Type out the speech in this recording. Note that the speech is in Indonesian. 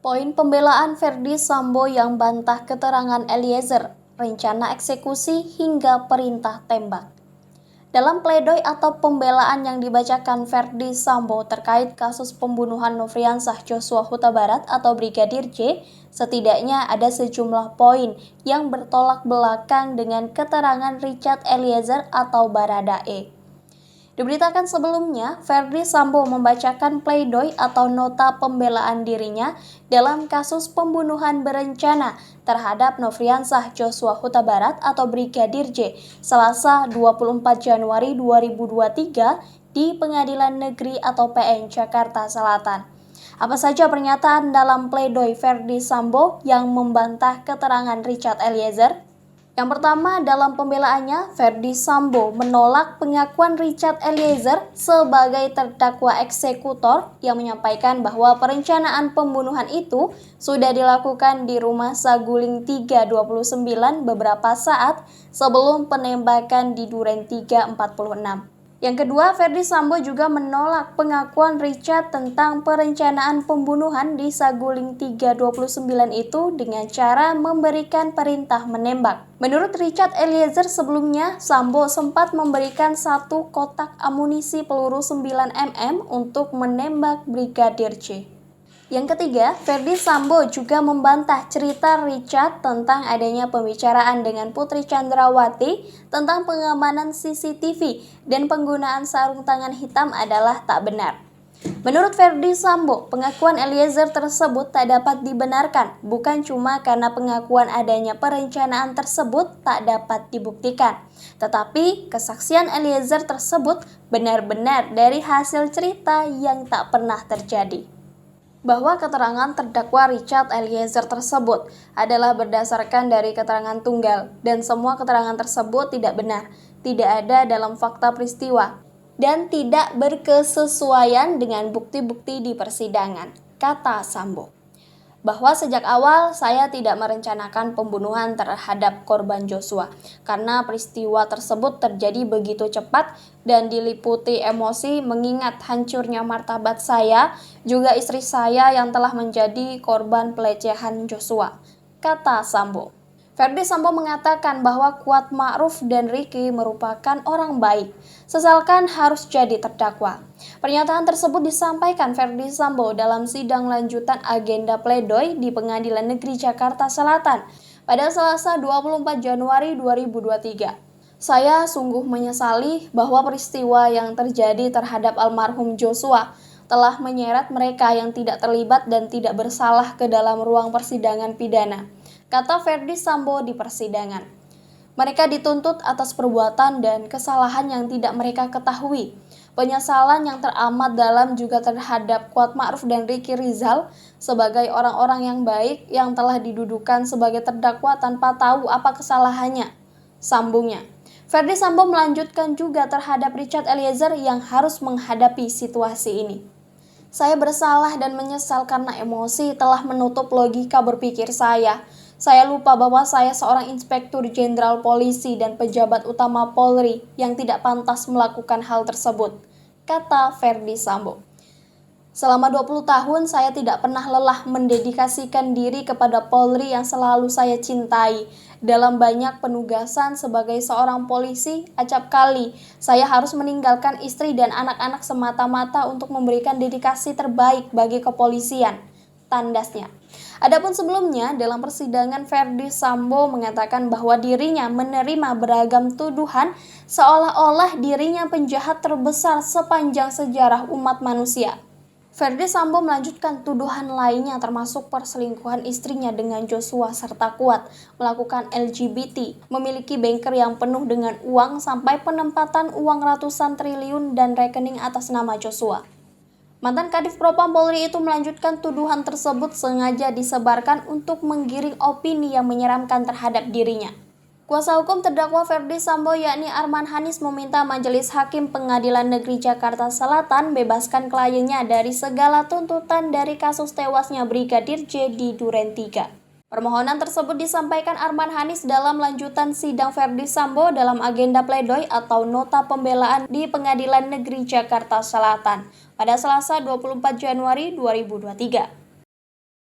Poin pembelaan Ferdy Sambo yang bantah keterangan Eliezer, rencana eksekusi hingga perintah tembak. Dalam pledoi atau pembelaan yang dibacakan Ferdy Sambo terkait kasus pembunuhan Nofriansah Joshua Huta Barat atau Brigadir J, setidaknya ada sejumlah poin yang bertolak belakang dengan keterangan Richard Eliezer atau Baradae. Diberitakan sebelumnya, Ferdy Sambo membacakan pledoi atau nota pembelaan dirinya dalam kasus pembunuhan berencana terhadap Nofriansah Joshua Huta Barat atau Brigadir J Selasa 24 Januari 2023 di Pengadilan Negeri atau PN Jakarta Selatan. Apa saja pernyataan dalam pledoi Ferdy Sambo yang membantah keterangan Richard Eliezer? Yang pertama, dalam pembelaannya, Ferdy Sambo menolak pengakuan Richard Eliezer sebagai terdakwa eksekutor yang menyampaikan bahwa perencanaan pembunuhan itu sudah dilakukan di rumah Saguling 329 beberapa saat sebelum penembakan di Duren 346. Yang kedua, Ferdy Sambo juga menolak pengakuan Richard tentang perencanaan pembunuhan di Saguling 329 itu dengan cara memberikan perintah menembak. Menurut Richard Eliezer sebelumnya, Sambo sempat memberikan satu kotak amunisi peluru 9 mm untuk menembak Brigadir J. Yang ketiga, Ferdy Sambo juga membantah cerita Richard tentang adanya pembicaraan dengan Putri Chandrawati tentang pengamanan CCTV dan penggunaan sarung tangan hitam adalah tak benar. Menurut Ferdy Sambo, pengakuan Eliezer tersebut tak dapat dibenarkan, bukan cuma karena pengakuan adanya perencanaan tersebut tak dapat dibuktikan, tetapi kesaksian Eliezer tersebut benar-benar dari hasil cerita yang tak pernah terjadi. Bahwa keterangan terdakwa Richard Eliezer tersebut adalah berdasarkan dari keterangan tunggal dan semua keterangan tersebut tidak benar, tidak ada dalam fakta peristiwa, dan tidak berkesesuaian dengan bukti-bukti di persidangan, kata Sambo. Bahwa sejak awal saya tidak merencanakan pembunuhan terhadap korban Joshua karena peristiwa tersebut terjadi begitu cepat dan diliputi emosi mengingat hancurnya martabat saya, juga istri saya yang telah menjadi korban pelecehan Joshua, kata Sambo. Ferdy Sambo mengatakan bahwa Kuat Ma'ruf dan Ricky merupakan orang baik, sesalkan harus jadi terdakwa. Pernyataan tersebut disampaikan Ferdy Sambo dalam sidang lanjutan agenda pledoi di Pengadilan Negeri Jakarta Selatan pada Selasa 24 Januari 2023. Saya sungguh menyesali bahwa peristiwa yang terjadi terhadap almarhum Joshua telah menyeret mereka yang tidak terlibat dan tidak bersalah ke dalam ruang persidangan pidana, kata Ferdy Sambo di persidangan. Mereka dituntut atas perbuatan dan kesalahan yang tidak mereka ketahui. Penyesalan yang teramat dalam juga terhadap Kuat Ma'ruf dan Ricky Rizal sebagai orang-orang yang baik yang telah didudukan sebagai terdakwa tanpa tahu apa kesalahannya, sambungnya. Ferdy Sambo melanjutkan juga terhadap Richard Eliezer yang harus menghadapi situasi ini. Saya bersalah dan menyesal karena emosi telah menutup logika berpikir saya. Saya lupa bahwa saya seorang inspektur jenderal polisi dan pejabat utama Polri yang tidak pantas melakukan hal tersebut, kata Ferdy Sambo. Selama 20 tahun saya tidak pernah lelah mendedikasikan diri kepada Polri yang selalu saya cintai. Dalam banyak penugasan sebagai seorang polisi, acap kali saya harus meninggalkan istri dan anak-anak semata-mata untuk memberikan dedikasi terbaik bagi kepolisian, tandasnya. Adapun sebelumnya, dalam persidangan Ferdy Sambo mengatakan bahwa dirinya menerima beragam tuduhan seolah-olah dirinya penjahat terbesar sepanjang sejarah umat manusia. Ferdy Sambo melanjutkan tuduhan lainnya termasuk perselingkuhan istrinya dengan Joshua serta Kuat, melakukan LGBT, memiliki banker yang penuh dengan uang sampai penempatan uang ratusan triliun dan rekening atas nama Joshua. Mantan Kadif Propam Polri itu melanjutkan tuduhan tersebut sengaja disebarkan untuk menggiring opini yang menyeramkan terhadap dirinya. Kuasa hukum terdakwa Ferdy Sambo yakni Arman Hanis meminta Majelis Hakim Pengadilan Negeri Jakarta Selatan bebaskan kliennya dari segala tuntutan dari kasus tewasnya Brigadir J di Duren 3. Permohonan tersebut disampaikan Arman Hanis dalam lanjutan sidang Ferdy Sambo dalam agenda pledoi atau nota pembelaan di Pengadilan Negeri Jakarta Selatan pada Selasa 24 Januari 2023.